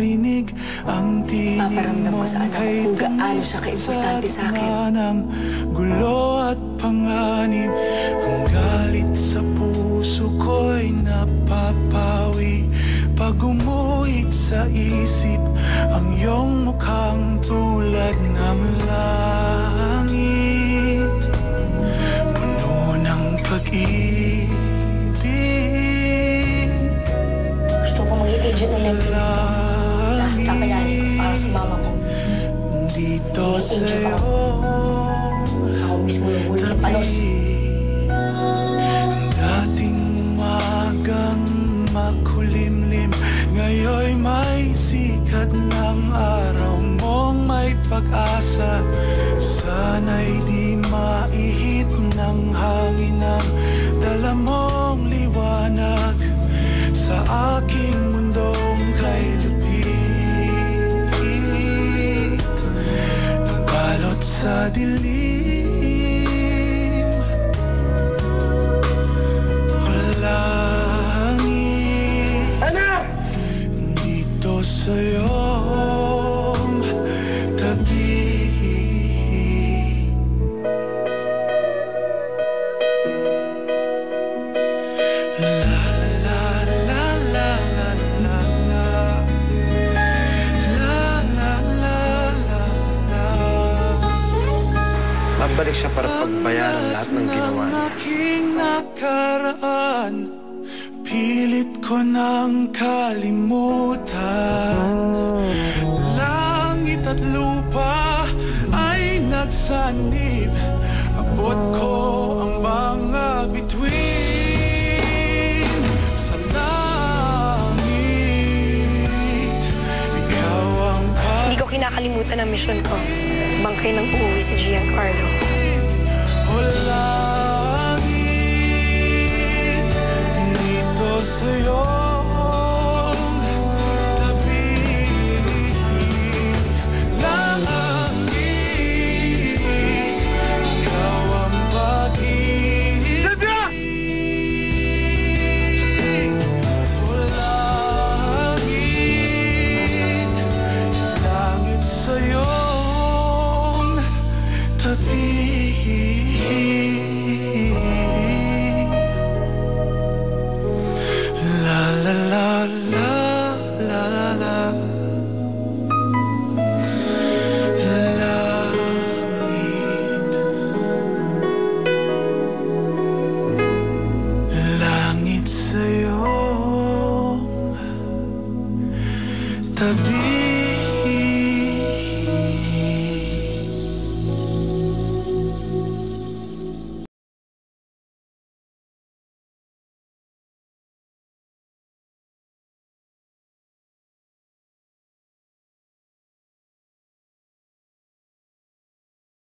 marinig ang tinig Paparamdam ko sa anak ko kung gaano siya ka-importante sa akin. ng gulo at panganib. Kung galit sa puso ko'y napapawi pag umuit sa isip ang iyong mukhang tulad ng langit, puno ng pag-ibig. Gusto ko maging agent ng Lemon. Lahat kakayanin ko para sa mama ko. Dito Maging agent sa'yo ako. Ako mismo yung huli sa palos. ang dating umagang makulimlim, ngayon may sikat ng araw mong may pag-asa. Sana'y di maihit ng hangin ang dala mong liwanag sa aking mundong kay lupit, nagbalot sa dilim. Langit, Anak! dito sa'yong tabi. La la la la la la la la la la la la. Babalik siya para pagbayaran lahat ng ginawa niya. Aking nakaraan, pilit ko nang kalimutan. Langit at lupa ay nagsanib, abot ko ang mga bituin. Sa langit, ikaw ang Hindi ko kinakalimutan ang misyon ko. Bangkay ng uuwi si Giancarlo. langit, dito sa'yo tabi. Langit, ikaw ang pag-ibig. Langit sa'yong tabi. La la la la la la la. Langit, langit sa'yong tabi.